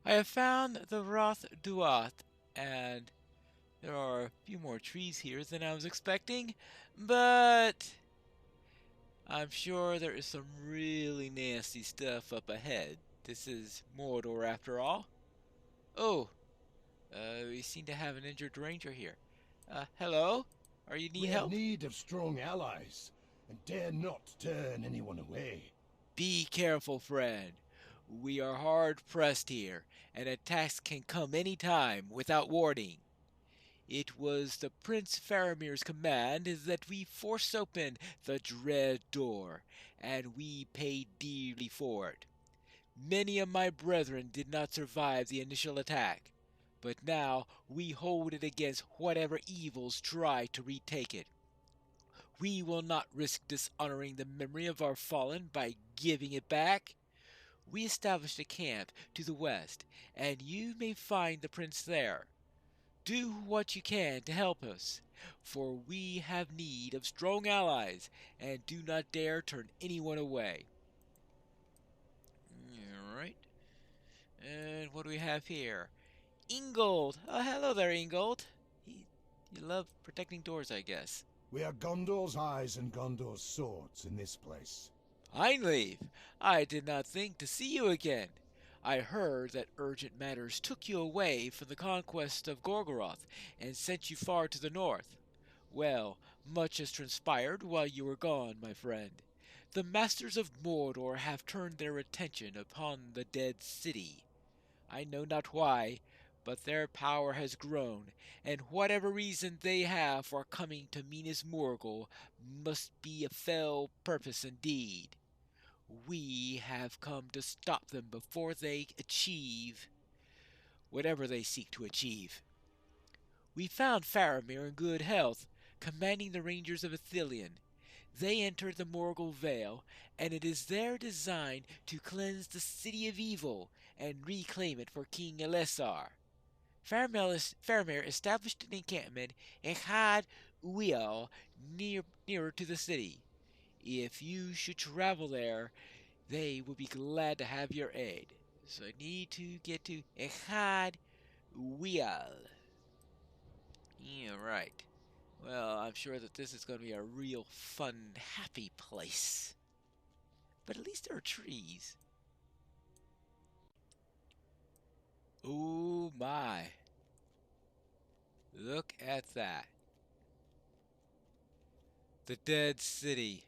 I have found the Roth Duath, and there are a few more trees here than I was expecting, but I'm sure there is some really nasty stuff up ahead. This is Mordor after all. Oh, we seem to have an injured ranger here. Hello? Are you need We have help? need of strong allies, and dare not turn anyone away. Be careful, friend. We are hard pressed here, and attacks can come any time without warning. It was the Prince Faramir's command that we force open the dread door, and we paid dearly for it. Many of my brethren did not survive the initial attack, but now we hold it against whatever evils try to retake it. We will not risk dishonoring the memory of our fallen by giving it back. We established a camp to the west, and you may find the prince there. Do what you can to help us, for we have need of strong allies, and do not dare turn anyone away. Alright. And what do we have here? Ingold! Oh, hello there, Ingold. You love protecting doors, I guess. We are Gondor's eyes and Gondor's swords in this place. Einleaf! I did not think to see you again. I heard that urgent matters took you away from the conquest of Gorgoroth and sent you far to the north. Well, much has transpired while you were gone, my friend. The masters of Mordor have turned their attention upon the dead city. I know not why, but their power has grown, and whatever reason they have for coming to Minas Morgul must be a fell purpose indeed. We have come to stop them before they achieve whatever they seek to achieve. We found Faramir in good health, commanding the Rangers of Ithilien. They entered the Morgul Vale, and it is their design to cleanse the city of evil and reclaim it for King Elessar. Faramir established an encampment in Had Uiel nearer to the city. If you should travel there, they will be glad to have your aid. So I need to get to Echad Uiel. Yeah, right. Well, I'm sure that this is going to be a real fun, happy place. But at least there are trees. Oh my. Look at that. The dead city.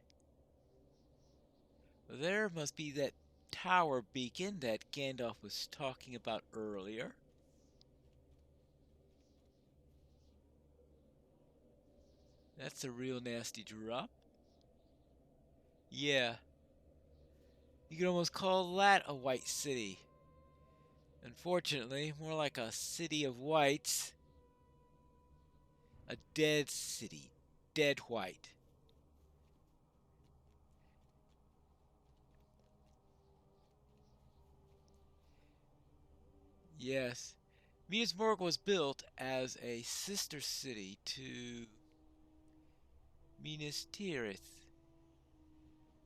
There must be that tower beacon that Gandalf was talking about earlier. That's a real nasty drop. Yeah, you could almost call that a white city. Unfortunately, more like a city of whites. A dead city. Dead white. Yes. Minas Morgul was built as a sister city to Minas Tirith.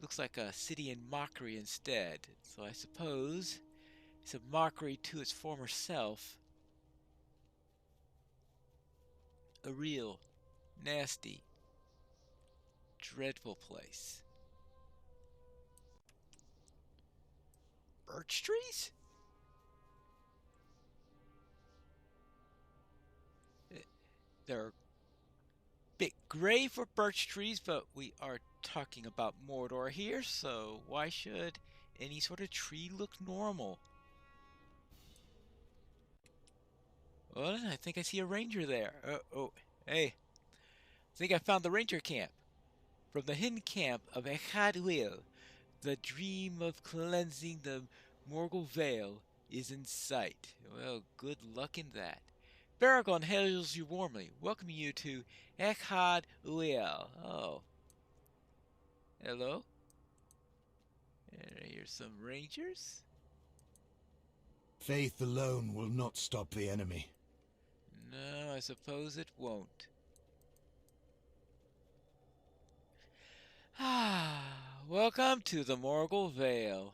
Looks like a city in mockery instead. So I suppose it's a mockery to its former self. A real, nasty, dreadful place. Birch trees? Eh, They're a bit gray for birch trees, but we are talking about Mordor here, so why should any sort of tree look normal? Well, I think I see a ranger there. Hey, I think I found the ranger camp. From the hidden camp of Echadwil, the dream of cleansing the Morgul Vale is in sight. Well, good luck in that. Baragon hails you warmly, welcoming you to Echad Uel. Oh, hello. And here's some rangers. Faith alone will not stop the enemy. No, I suppose it won't. Ah, welcome to the Morgul Vale.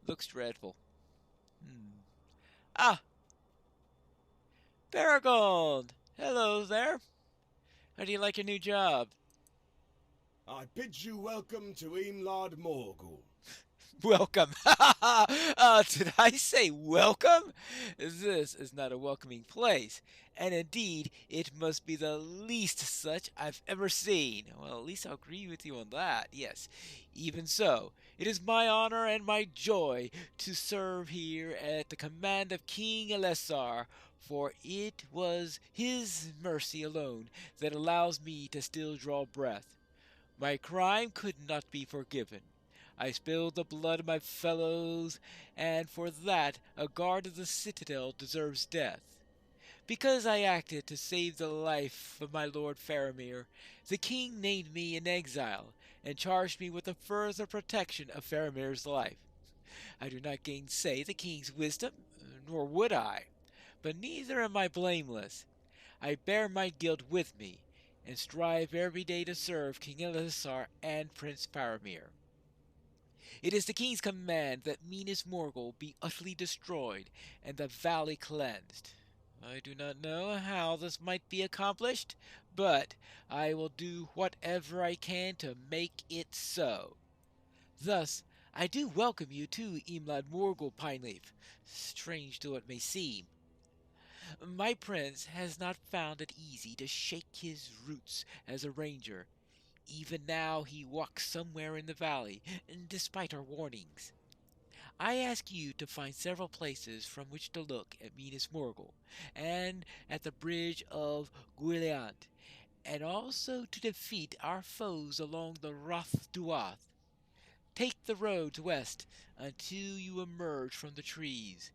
looks dreadful. Ah, Paragon! Hello there. How do you like your new job? I bid you welcome to Imlad Morgul. Welcome. Did I say welcome? This is not a welcoming place, and indeed, it must be the least such I've ever seen. Well, at least I'll agree with you on that, yes. Even so, it is my honor and my joy to serve here at the command of King Elessar, for it was his mercy alone that allows me to still draw breath. My crime could not be forgiven. I spilled the blood of my fellows, and for that a guard of the citadel deserves death. Because I acted to save the life of my lord Faramir, the king named me in exile and charged me with the further protection of Faramir's life. I do not gainsay the king's wisdom, nor would I, but neither am I blameless. I bear my guilt with me, and strive every day to serve King Elessar and Prince Faramir. It is the king's command that Minas Morgul be utterly destroyed and the valley cleansed. I do not know how this might be accomplished, but I will do whatever I can to make it so. Thus, I do welcome you to Imlad Morgul, Pineleaf, strange though it may seem. My prince has not found it easy to shake his roots as a ranger. Even now he walks somewhere in the valley, despite our warnings. I ask you to find several places from which to look at Minas Morgul, and at the bridge of Guiliant, and also to defeat our foes along the Roth Duath. Take the roads west until you emerge from the trees.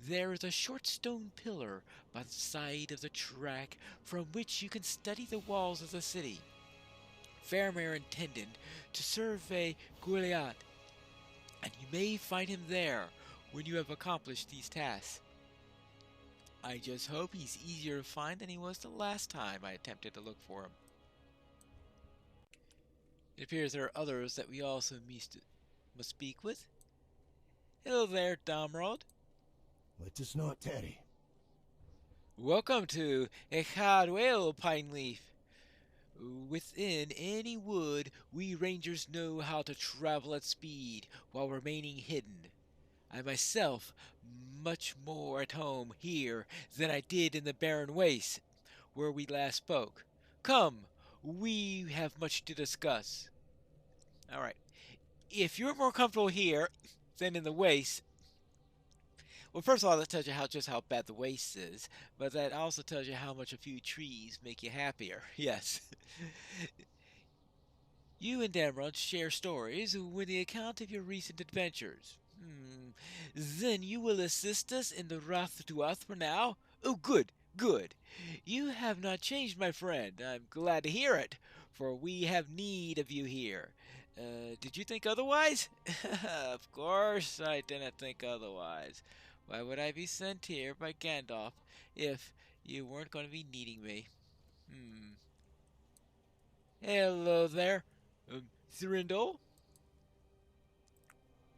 There is a short stone pillar by the side of the track from which you can study the walls of the city. Faramir intended to survey Guiliat, and you may find him there when you have accomplished these tasks. I just hope he's easier to find than he was the last time I attempted to look for him. It appears there are others that we also must speak with. Hello there, Domrod. Let us not tarry. Welcome to Echadwell, Pineleaf. Within any wood, we rangers know how to travel at speed while remaining hidden. I myself much more at home here than I did in the barren waste where we last spoke. Come, we have much to discuss. All right. If you're more comfortable here than in the waste, well, first of all, that tells you just how bad the waste is, but that also tells you how much a few trees make you happier. Yes. You and Damrod share stories with the account of your recent adventures. Then you will assist us in the Wrath to Uth for now? Oh, good, good. You have not changed, my friend. I'm glad to hear it, for we have need of you here. Did you think otherwise? Of course I didn't think otherwise. Why would I be sent here by Gandalf if you weren't going to be needing me? Hello there, Thurindol?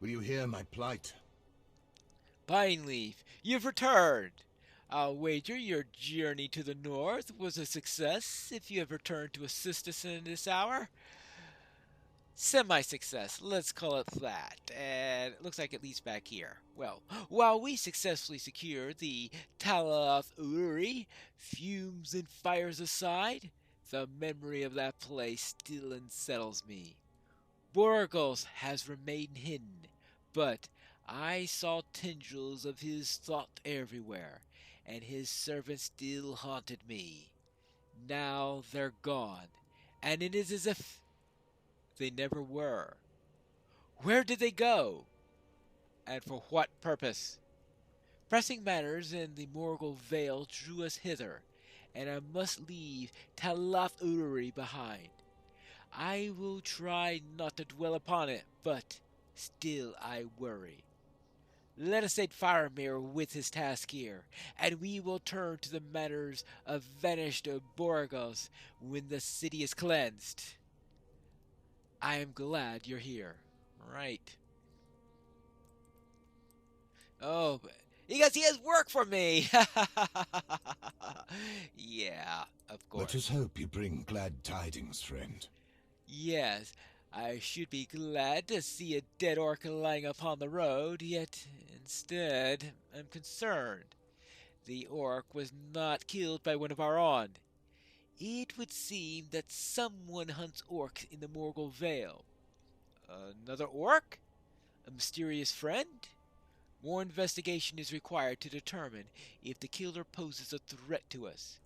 Will you hear my plight? Pineleaf, you've returned. I'll wager your journey to the north was a success if you have returned to assist us in this hour. Semi-success, let's call it that, and it looks like it leads back here. Well, while we successfully secure the Talath Uri, fumes and fires aside, the memory of that place still unsettles me. Borgos has remained hidden, but I saw tendrils of his thought everywhere, and his servants still haunted me. Now they're gone, and it is as if they never were. Where did they go? And for what purpose? Pressing matters in the Morgul Vale drew us hither, and I must leave Talath Uri behind. I will try not to dwell upon it, but still I worry. Let us aid Faramir with his task here, and we will turn to the matters of vanished Borgos when the city is cleansed. I am glad you're here. Right. Oh, because he has work for me! Yeah, of Let us course. hope you bring glad tidings, friend. Yes, I should be glad to see a dead orc lying upon the road, yet instead I'm concerned. The orc was not killed by one of our own. It would seem that someone hunts orcs in the Morgul Vale. Another orc? A mysterious friend? More investigation is required to determine if the killer poses a threat to us.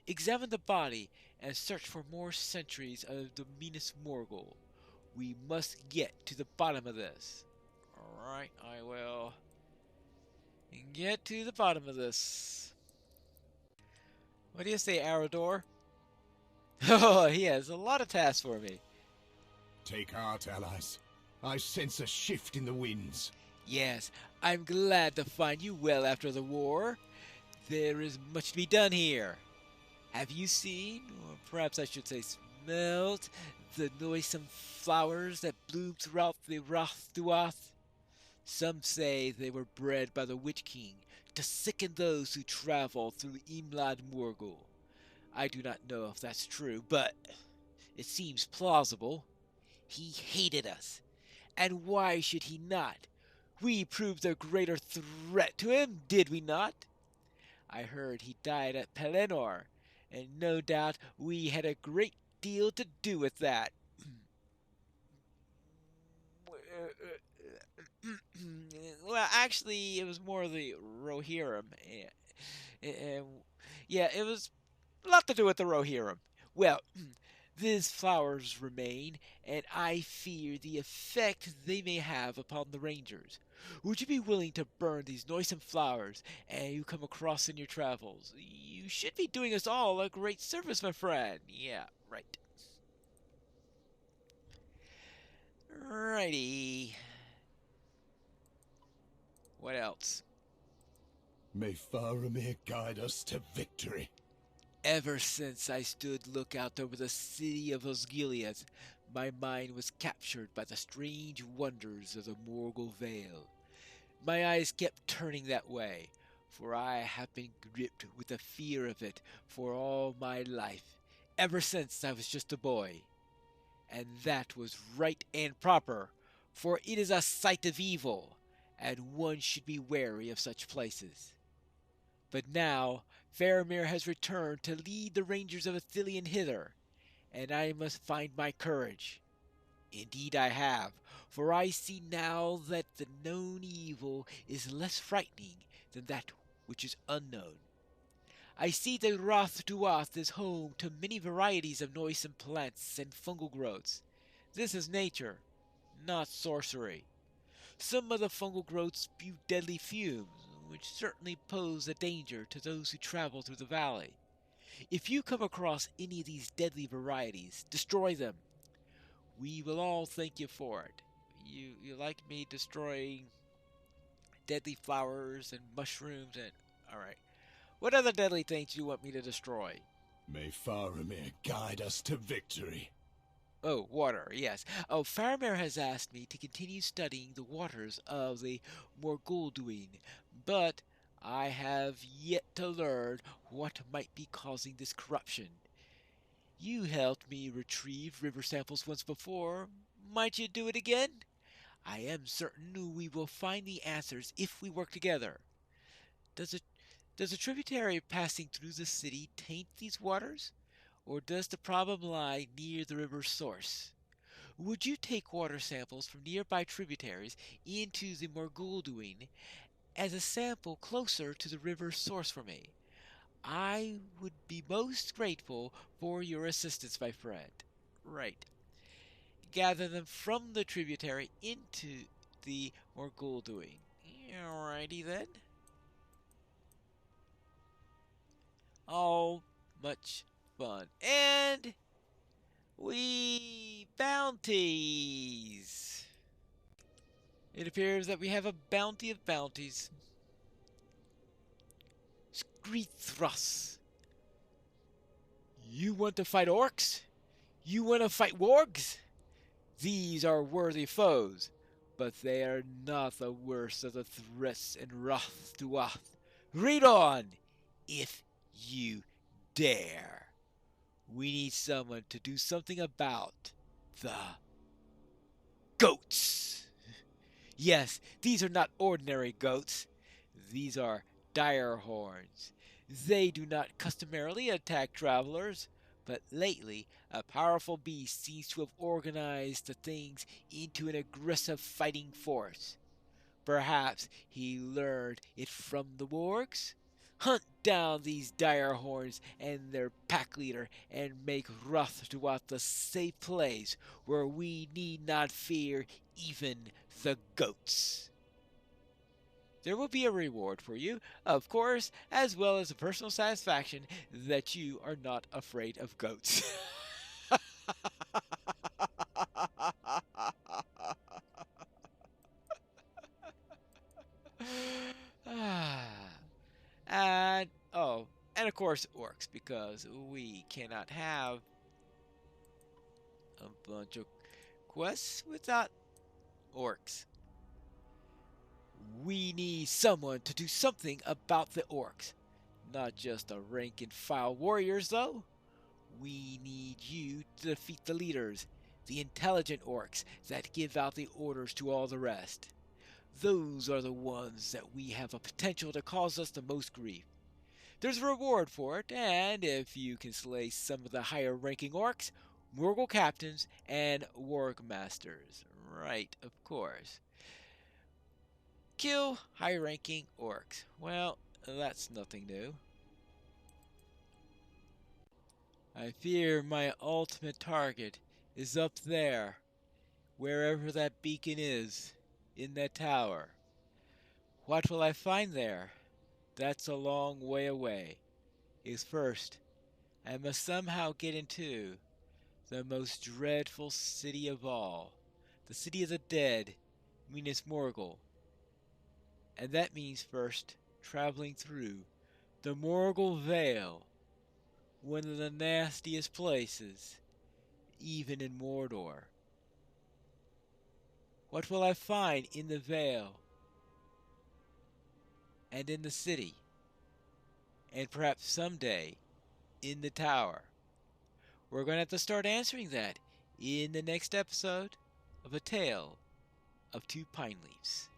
Examine the body and search for more sentries of the meanest Morgul. We must get to the bottom of this. Alright, I will get to the bottom of this. What do you say, Arador? Oh, he has a lot of tasks for me. Take heart, allies. I sense a shift in the winds. Yes, I'm glad to find you well after the war. There is much to be done here. Have you seen, or perhaps I should say smelled, the noisome flowers that bloom throughout the Rathduath? Some say they were bred by the Witch King to sicken those who travel through Imlad Morgul. I do not know if that's true, but it seems plausible. He hated us, and why should he not? We proved a greater threat to him, did we not? I heard he died at Pelennor, and no doubt we had a great deal to do with that. Well, actually, it was more the Rohirrim. Yeah, it was a lot to do with the Rohirrim. Well, these flowers remain, and I fear the effect they may have upon the Rangers. Would you be willing to burn these noisome flowers and you come across in your travels? You should be doing us all a great service, my friend. Yeah, right. Righty. What else? May Faramir guide us to victory. Ever since I stood lookout over the city of Osgiliath, my mind was captured by the strange wonders of the Morgul Vale. My eyes kept turning that way, for I have been gripped with the fear of it for all my life, ever since I was just a boy. And that was right and proper, for it is a sight of evil, and one should be wary of such places. But now Faramir has returned to lead the Rangers of Ithilien hither, and I must find my courage. Indeed I have, for I see now that the known evil is less frightening than that which is unknown. I see that Rath Duath is home to many varieties of noisome plants and fungal growths. This is nature, not sorcery. Some of the fungal growths spew deadly fumes, which certainly pose a danger to those who travel through the valley. If you come across any of these deadly varieties, destroy them. We will all thank you for it. You like me destroying deadly flowers and mushrooms and alright. What other deadly things do you want me to destroy? May Faramir guide us to victory. Oh, water, yes. Oh, Faramir has asked me to continue studying the waters of the Morgulduin, but I have yet to learn what might be causing this corruption. You helped me retrieve river samples once before. Might you do it again? I am certain we will find the answers if we work together. Does a does a tributary passing through the city taint these waters? Or does the problem lie near the river's source? Would you take water samples from nearby tributaries into the Morgulduin as a sample closer to the river's source for me? I would be most grateful for your assistance, my friend. Right. Gather them from the tributary into the Morgulduin. Alrighty then. Oh, much fun. And we bounties. It appears that we have a bounty of bounties. Screethrus. You want to fight orcs? You want to fight wargs? These are worthy foes. but they are not the worst of the threats in Wrath to Wath. Read on, if you dare. We need someone to do something about the goats. Yes, these are not ordinary goats. These are dire horns. They do not customarily attack travelers, but lately a powerful beast seems to have organized the things into an aggressive fighting force. Perhaps he learned it from the wargs? Hunt down these dire horns and their pack leader and make Rothduat the safe place where we need not fear even the goats. There will be a reward for you, of course, as well as a personal satisfaction that you are not afraid of goats. and oh, and of course orcs, because we cannot have a bunch of quests without orcs. We need someone to do something about the orcs. Not just the rank and file warriors, though. We need you to defeat the leaders, the intelligent orcs that give out the orders to all the rest. Those are the ones that we have a potential to cause us the most grief. There's a reward for it, and if you can slay some of the higher ranking orcs, Morgul captains, and warg masters. Right, of course. Kill high ranking orcs. Well, that's nothing new. I fear my ultimate target is up there, wherever that beacon is, in that tower. What will I find there? That's a long way away. Is first, I must somehow get into the most dreadful city of all, the city of the dead, Minas Morgul. And that means first traveling through the Morgul Vale, one of the nastiest places, even in Mordor. What will I find in the Vale, and in the city, and perhaps someday in the tower? We're going to have to start answering that in the next episode of A Tale of Two Pine Leaves.